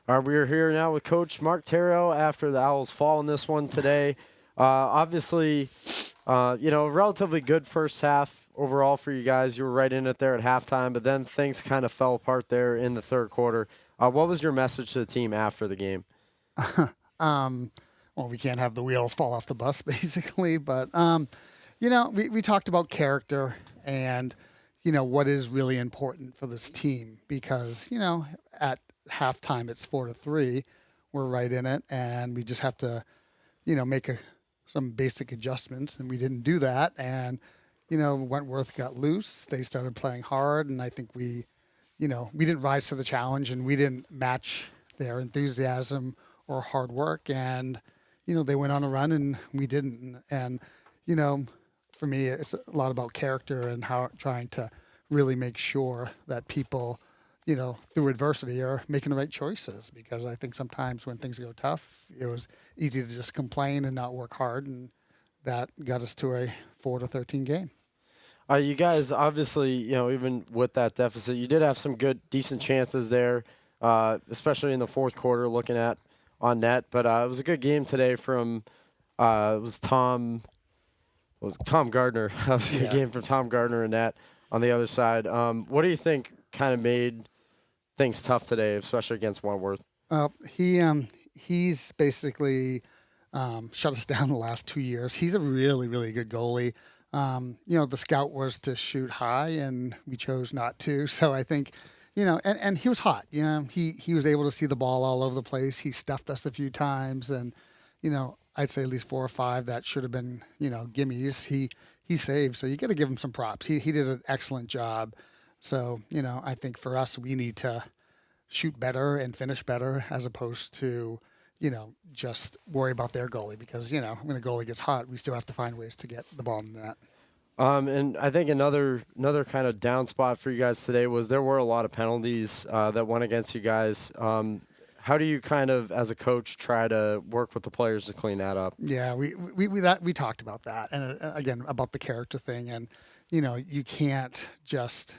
We're here now with Coach Mark Theriault after the Owls fall in this one today. Obviously, relatively good first half overall for you guys. You were right in it there at halftime, but then things kind of fell apart there in the third quarter. What was your message to the team after the game? Well, we can't have the wheels fall off the bus, basically. But, we talked about character and, what is really important for this team because, at halftime it's 4-3. We're right in it, and we just have to, make some basic adjustments, and we didn't do that. And, Wentworth got loose. They started playing hard, and I think we didn't rise to the challenge, and we didn't match their enthusiasm or hard work. And, they went on a run, and we didn't. And, for me, it's a lot about character and how trying to really make sure that people, through adversity are making the right choices, because I think sometimes when things go tough, it was easy to just complain and not work hard, and that got us to a 4-13 game. You guys, obviously, even with that deficit, you did have some good, decent chances there, especially in the fourth quarter looking at on net. But it was a good game today from it was Tom Gardner. It was a good game from Tom Gardner and net on the other side. What do you think kind of made things tough today, especially against Wentworth? He's basically shut us down the last 2 years. He's a really, really good goalie. The scout was to shoot high, and we chose not to. So I think, and he was hot. He was able to see the ball all over the place. He stuffed us a few times, and, I'd say at least 4 or 5 that should have been, gimmies. He saved, so you got to give him some props. He did an excellent job. So, I think for us, we need to shoot better and finish better as opposed to, just worry about their goalie because, when a goalie gets hot, we still have to find ways to get the ball in the net. And I think another kind of down spot for you guys today was there were a lot of penalties that went against you guys. How do you kind of, as a coach, try to work with the players to clean that up? Yeah, we talked about that, and again about the character thing, and you can't just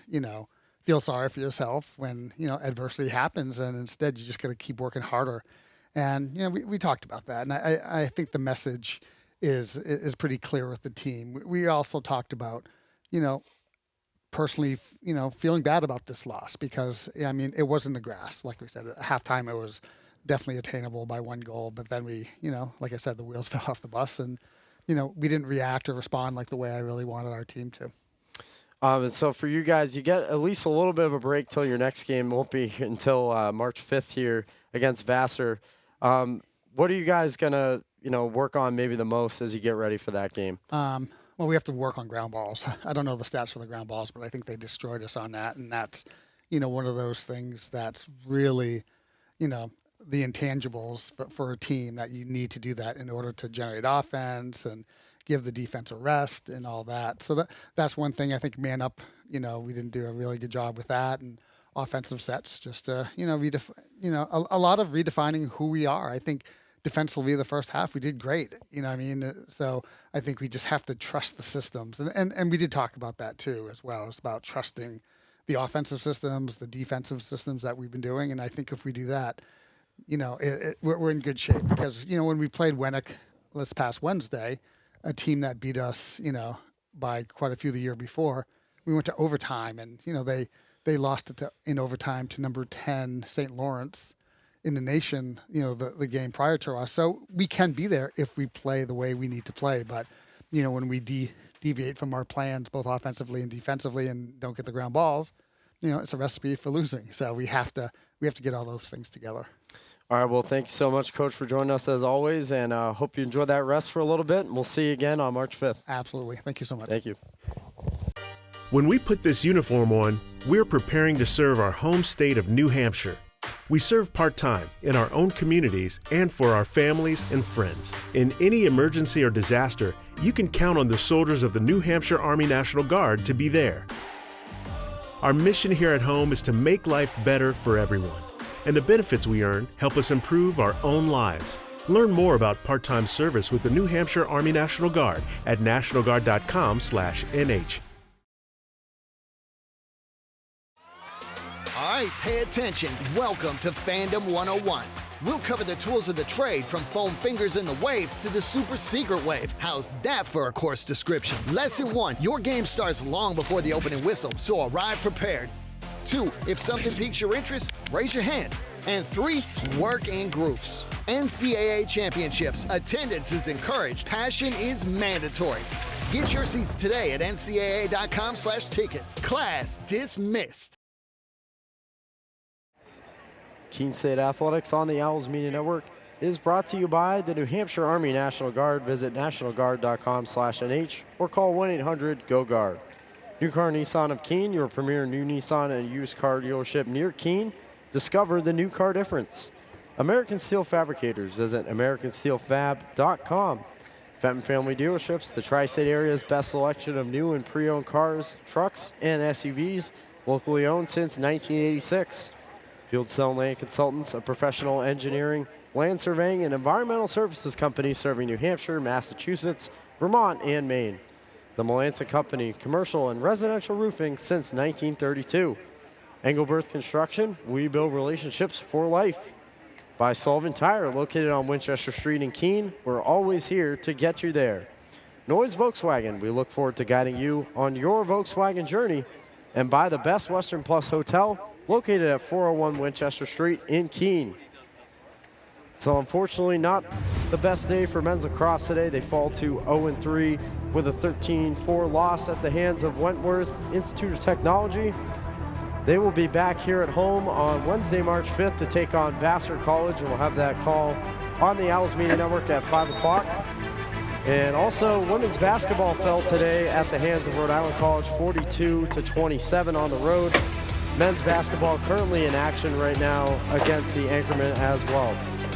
feel sorry for yourself when adversity happens, and instead you just got to keep working harder. And we talked about that, and I think the message is pretty clear with the team. We also talked about personally feeling bad about this loss because it was in the grass. Like we said at halftime, it was definitely attainable by 1 goal, but then we like I said, the wheels fell off the bus, and we didn't react or respond like the way I really wanted our team to. And so for you guys, you get at least a little bit of a break till your next game. Won't be until March 5th here against Vassar. What are you guys gonna work on maybe the most as you get ready for that game? Well, we have to work on ground balls. I don't know the stats for the ground balls, but I think they destroyed us on that, and that's one of those things that's really the intangibles for a team that you need to do that in order to generate offense and give the defense a rest and all that. So that's one thing. I think man up, we didn't do a really good job with that, and offensive sets just a lot of redefining who we are. I think defensively the first half we did great. So I think we just have to trust the systems, and we did talk about that too as well. It's about trusting the offensive systems, the defensive systems that we've been doing, and I think if we do that, we're in good shape because when we played Wenwick this past Wednesday, a team that beat us, by quite a few the year before, we went to overtime, and they lost it in overtime to number 10 St. Lawrence in the nation. The game prior to us, so we can be there if we play the way we need to play. But when we deviate from our plans, both offensively and defensively, and don't get the ground balls, it's a recipe for losing. So we have to get all those things together. All right, well, thank you so much, Coach, for joining us as always, and hope you enjoy that rest for a little bit, and we'll see you again on March 5th. Absolutely. Thank you so much. Thank you. When we put this uniform on, we're preparing to serve our home state of New Hampshire. We serve part-time in our own communities and for our families and friends. In any emergency or disaster, you can count on the soldiers of the New Hampshire Army National Guard to be there. Our mission here at home is to make life better for everyone, and the benefits we earn help us improve our own lives. Learn more about part-time service with the New Hampshire Army National Guard at nationalguard.com/NH. All right, right, pay attention. Welcome to Fandom 101. We'll cover the tools of the trade from foam fingers in the wave to the super secret wave. How's that for a course description? Lesson 1, your game starts long before the opening whistle, so arrive prepared. 2, if something piques your interest, raise your hand. And 3, work in groups. NCAA championships. Attendance is encouraged. Passion is mandatory. Get your seats today at ncaa.com/tickets. Class dismissed. Keene State Athletics on the Owls Media Network is brought to you by the New Hampshire Army National Guard. Visit nationalguard.com/NH or call 1-800-GO-GUARD. New Car Nissan of Keene, your premier new Nissan and used car dealership near Keene. Discover the new car difference. American Steel Fabricators. Visit americansteelfab.com. Fenton Family Dealerships, the tri-state area's best selection of new and pre-owned cars, trucks, and SUVs, locally owned since 1986. Fieldstone Land Consultants, a professional engineering, land surveying, and environmental services company serving New Hampshire, Massachusetts, Vermont, and Maine. The Melanson Company, commercial and residential roofing since 1932. Engelberth Construction, we build relationships for life. By Sullivan Tire, located on Winchester Street in Keene. We're always here to get you there. Noise Volkswagen, we look forward to guiding you on your Volkswagen journey. And by the Best Western Plus Hotel, located at 401 Winchester Street in Keene. So unfortunately, not the best day for men's lacrosse today. They fall to 0-3 with a 13-4 loss at the hands of Wentworth Institute of Technology. They will be back here at home on Wednesday, March 5th to take on Vassar College, and we'll have that call on the Owls Media Network at 5 o'clock. And also, women's basketball fell today at the hands of Rhode Island College, 42-27 on the road. Men's basketball currently in action right now against the Anchorman as well.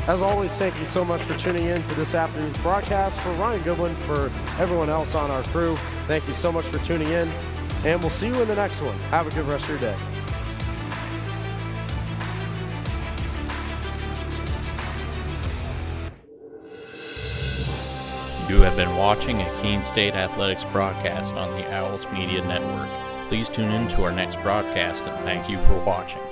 As always, thank you so much for tuning in to this afternoon's broadcast. For Ryan Goodwin, for everyone else on our crew, thank you so much for tuning in, and we'll see you in the next one. Have a good rest of your day. You have been watching a Keene State Athletics broadcast on the Owls Media Network. Please tune in to our next broadcast, and thank you for watching.